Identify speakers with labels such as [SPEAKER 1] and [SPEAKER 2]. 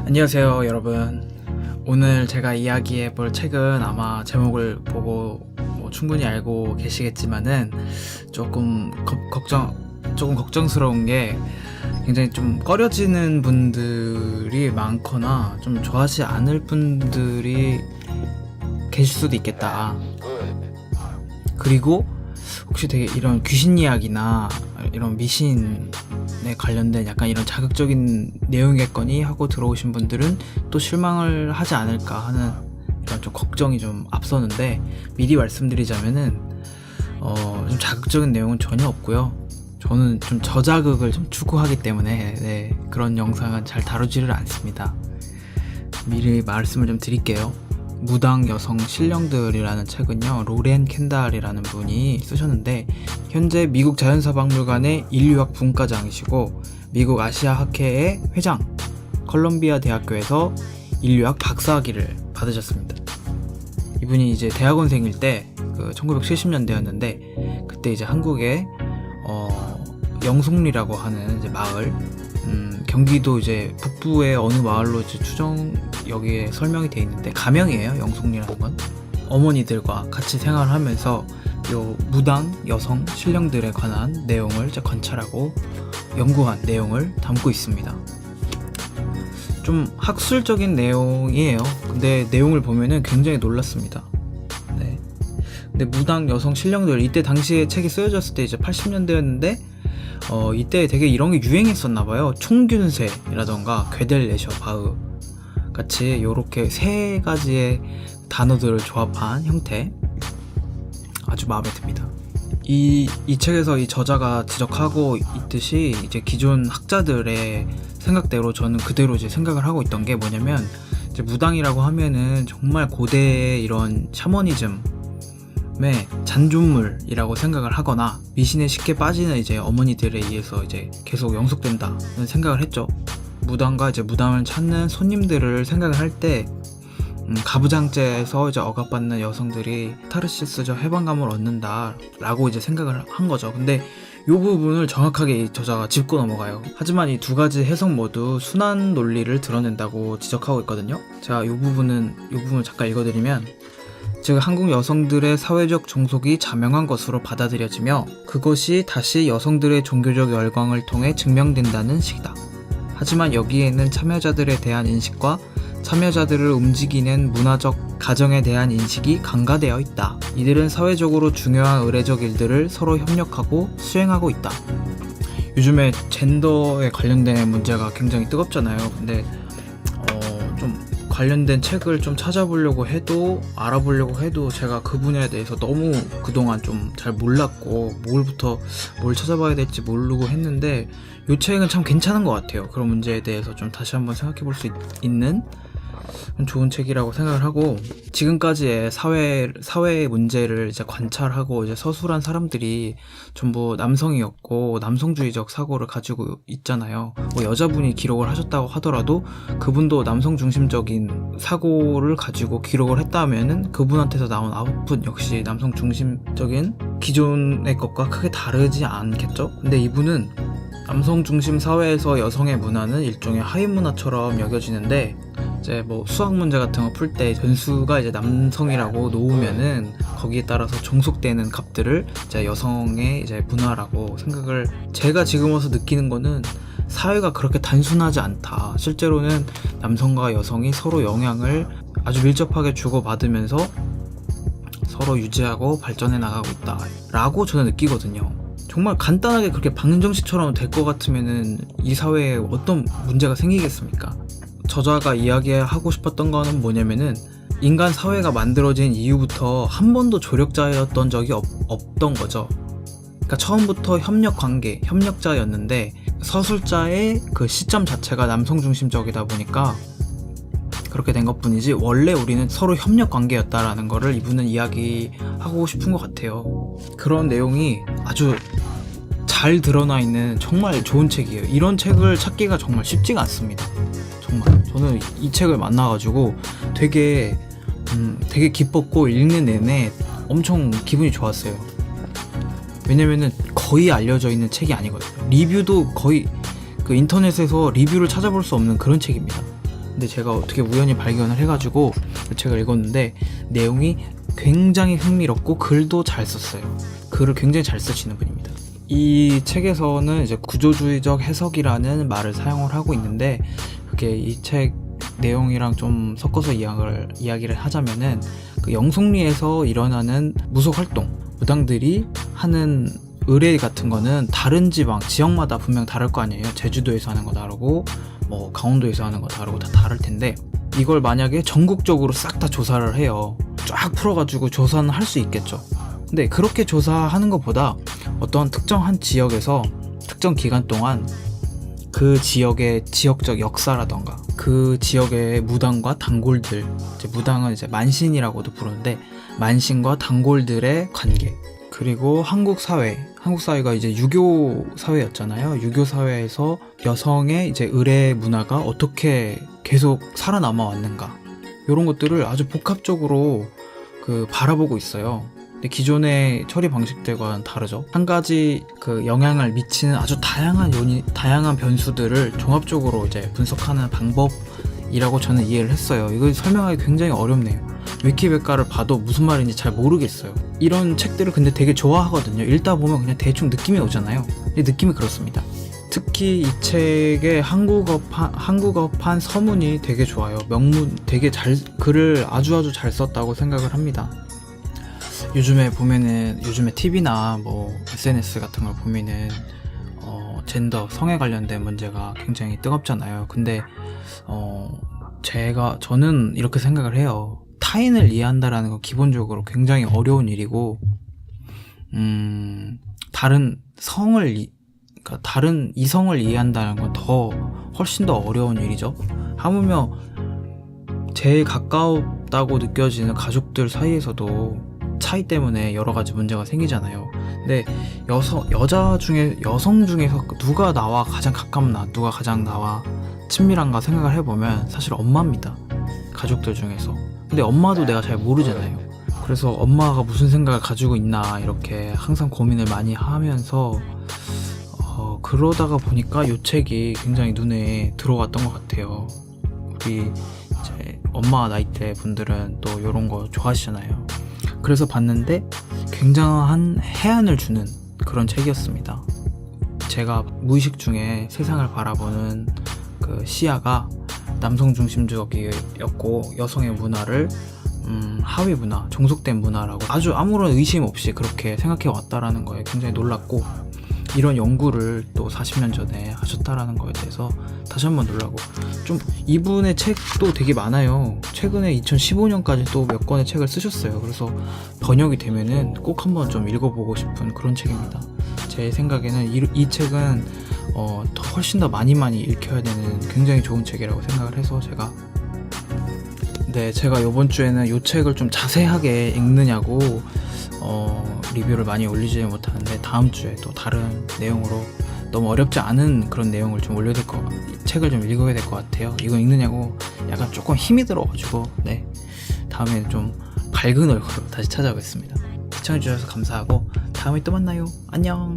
[SPEAKER 1] 안녕하세요 여러분. 오늘 제가 이야기해 볼 책은 아마 제목을 보고 충분히 알고 계시겠지만은 조금 걱정스러운 게 굉장히 좀 꺼려지는 분들이 많거나 좀 좋아하지 않을 분들이 계실 수도 있겠다. 그리고 혹시 되게 이런 귀신 이야기나 이런 미신에 관련된 약간 이런 자극적인 내용이겠거니 하고 들어오신 분들은 또 실망을 하지 않을까 하는 이런 좀 걱정이 좀 앞서는데, 미리 말씀드리자면은 좀 자극적인 내용은 전혀 없고요. 저는 좀 저자극을 좀 추구하기 때문에 그런 영상은 잘 다루지를 않습니다. 미리 말씀을 좀 드릴게요. 무당 여성 신령들이라는 책은요, 로렌 켄달이라는 분이 쓰셨는데, 현재 미국 자연사박물관의 인류학 분과장이시고 미국 아시아학회의 회장, 컬럼비아 대학교에서 인류학 박사학위를 받으셨습니다. 이분이 이제 대학원생일 때 1970년대였는데 그때 이제 한국에 영송리라고 하는 이제 마을, 경기도 이제 북부의 어느 마을로 이제 여기에 설명이 되어 있는데, 가명이에요. 영송리라는 건 어머니들과 같이 생활하면서 요 무당 여성 신령들에 관한 내용을 이제 관찰하고 연구한 내용을 담고 있습니다. 좀 학술적인 내용이에요. 근데 내용을 보면은 굉장히 놀랐습니다. 네. 근데 무당 여성 신령들, 이때 당시에 책이 쓰여졌을 때 이제 80년대였는데 이때 되게 이런 게 유행했었나봐요. 총균세라던가 괴델레셔 바흐 같이 요렇게 세 가지의 단어들을 조합한 형태, 아주 마음에 듭니다. 이 책에서 이 저자가 지적하고 있듯이 이제 기존 학자들의 생각대로 저는 그대로 이제 생각을 하고 있던 게 뭐냐면, 이제 무당이라고 하면은 정말 고대의 이런 샤머니즘의 잔존물이라고 생각을 하거나 미신에 쉽게 빠지는 이제 어머니들에 의해서 이제 계속 영속된다는 생각을 했죠. 무당과 이제 무당을 찾는 손님들을 생각을 할 때 가부장제에서 이제 억압받는 여성들이 카타르시스적 해방감을 얻는다라고 이제 생각을 한 거죠. 근데 이 부분을 정확하게 이 저자가 짚고 넘어가요. 하지만 이 두 가지 해석 모두 순환 논리를 드러낸다고 지적하고 있거든요. 자, 이 부분을 잠깐 읽어드리면, 즉 한국 여성들의 사회적 종속이 자명한 것으로 받아들여지며 그것이 다시 여성들의 종교적 열광을 통해 증명된다는 식이다. 하지만 여기에는 참여자들에 대한 인식과 참여자들을 움직이는 문화적 가정에 대한 인식이 강화되어 있다. 이들은 사회적으로 중요한 의례적 일들을 서로 협력하고 수행하고 있다. 요즘에 젠더에 관련된 문제가 굉장히 뜨겁잖아요. 근데 좀 관련된 책을 좀 찾아보려고 해도, 알아보려고 해도 제가 그 분야에 대해서 너무 그동안 좀 잘 몰랐고 뭘 찾아봐야 될지 모르고 했는데, 이 책은 참 괜찮은 것 같아요. 그런 문제에 대해서 좀 다시 한번 생각해 볼 수 있는 좋은 책이라고 생각을 하고, 지금까지의 사회의 문제를 이제 관찰하고 이제 서술한 사람들이 전부 남성이었고 남성주의적 사고를 가지고 있잖아요. 뭐 여자분이 기록을 하셨다고 하더라도 그분도 남성 중심적인 사고를 가지고 기록을 했다면은 그분한테서 나온 아웃풋 역시 남성 중심적인 기존의 것과 크게 다르지 않겠죠? 근데 이분은 남성 중심 사회에서 여성의 문화는 일종의 하위 문화처럼 여겨지는데, 이제 뭐 수학 문제 같은 거 풀 때 변수가 이제 남성이라고 놓으면은 거기에 따라서 종속되는 값들을 이제 여성의 이제 문화라고 생각을, 제가 지금 와서 느끼는 거는 사회가 그렇게 단순하지 않다. 실제로는 남성과 여성이 서로 영향을 아주 밀접하게 주고받으면서 서로 유지하고 발전해 나가고 있다 라고 저는 느끼거든요. 정말 간단하게 그렇게 방정식처럼 될 것 같으면은 이 사회에 어떤 문제가 생기겠습니까? 저자가 이야기하고 싶었던 거는 뭐냐면은, 인간 사회가 만들어진 이후부터 한 번도 조력자였던 적이 없던 거죠. 그러니까 처음부터 협력자였는데 서술자의 그 시점 자체가 남성 중심적이다 보니까 그렇게 된 것뿐이지, 원래 우리는 서로 협력 관계였다라는 거를 이분은 이야기하고 싶은 것 같아요. 그런 내용이 아주 잘 드러나 있는 정말 좋은 책이에요. 이런 책을 찾기가 정말 쉽지가 않습니다. 정말 저는 이 책을 만나가지고 되게 기뻤고, 읽는 내내 엄청 기분이 좋았어요. 왜냐면은 거의 알려져 있는 책이 아니거든요. 리뷰도 거의 인터넷에서 리뷰를 찾아볼 수 없는 그런 책입니다. 근데 제가 어떻게 우연히 발견을 해가지고 그 책을 읽었는데 내용이 굉장히 흥미롭고 글도 잘 썼어요. 글을 굉장히 잘 쓰시는 분입니다. 이 책에서는 이제 구조주의적 해석이라는 말을 사용을 하고 있는데, 그게 이 책 내용이랑 좀 섞어서 이야기를 하자면은, 그 영속리에서 일어나는 무속 활동, 무당들이 하는 의뢰 같은 거는 다른 지역마다 분명 다를 거 아니에요. 제주도에서 하는 거 다르고 뭐 강원도에서 하는 거 다르고 다 다를 텐데, 이걸 만약에 전국적으로 싹 다 조사를 해요. 쫙 풀어가지고 조사는 할 수 있겠죠. 근데 그렇게 조사하는 것보다 어떤 특정한 지역에서 특정 기간 동안 그 지역의 지역적 역사라던가 그 지역의 무당과 단골들, 이제 무당은 이제 만신이라고도 부르는데 만신과 단골들의 관계, 그리고 한국 사회가 이제 유교 사회였잖아요. 유교 사회에서 여성의 이제 의례 문화가 어떻게 계속 살아남아 왔는가, 이런 것들을 아주 복합적으로 바라보고 있어요. 근데 기존의 처리 방식들과는 다르죠. 한 가지 영향을 미치는 아주 다양한 변수들을 종합적으로 이제 분석하는 방법이라고 저는 이해를 했어요. 이걸 설명하기 굉장히 어렵네요. 위키백과를 봐도 무슨 말인지 잘 모르겠어요. 이런 책들을 근데 되게 좋아하거든요. 읽다 보면 그냥 대충 느낌이 오잖아요. 근데 느낌이 그렇습니다. 특히 이 책의 한국어판 서문이 되게 좋아요. 되게 글을 아주 잘 썼다고 생각을 합니다. 요즘에 TV나 뭐 SNS 같은 걸 보면은 젠더, 성에 관련된 문제가 굉장히 뜨겁잖아요. 근데 저는 이렇게 생각을 해요. 타인을 이해한다라는 건 기본적으로 굉장히 어려운 일이고, 다른 이성을 이해한다는 건 훨씬 더 어려운 일이죠. 하물며 제일 가까웠다고 느껴지는 가족들 사이에서도 차이 때문에 여러 가지 문제가 생기잖아요. 근데 여성 중에서 누가 나와 가장 가깝나, 누가 가장 나와 친밀한가 생각을 해보면 사실 엄마입니다. 가족들 중에서. 근데 엄마도 내가 잘 모르잖아요. 그래서 엄마가 무슨 생각을 가지고 있나 이렇게 항상 고민을 많이 하면서 그러다가 보니까 이 책이 굉장히 눈에 들어왔던 것 같아요. 우리 이제 엄마 나이대 분들은 또 이런 거 좋아하시잖아요. 그래서 봤는데 굉장한 해안을 주는 그런 책이었습니다. 제가 무의식 중에 세상을 바라보는 그 시야가 남성 중심적이었고, 여성의 문화를 하위 문화, 종속된 문화라고 아주 아무런 의심 없이 그렇게 생각해 왔다라는 거에 굉장히 놀랐고, 이런 연구를 또 40년 전에 하셨다라는 거에 대해서 다시 한번 놀라고, 좀 이분의 책도 되게 많아요. 최근에 2015년까지 또 몇 권의 책을 쓰셨어요. 그래서 번역이 되면은 꼭 한번 좀 읽어보고 싶은 그런 책입니다. 제 생각에는 이 책은 훨씬 더 많이 읽혀야 되는 굉장히 좋은 책이라고 생각을 해서 제가 이번 주에는 이 책을 좀 자세하게 읽느냐고 리뷰를 많이 올리지 못하는데, 다음 주에 또 다른 내용으로 너무 어렵지 않은 그런 내용을 좀 책을 좀 읽어야 될 것 같아요. 이거 읽느냐고 약간 조금 힘이 들어가지고, 다음에 좀 밝은 얼굴로 다시 찾아오겠습니다. 시청해주셔서 감사하고 다음에 또 만나요. 안녕.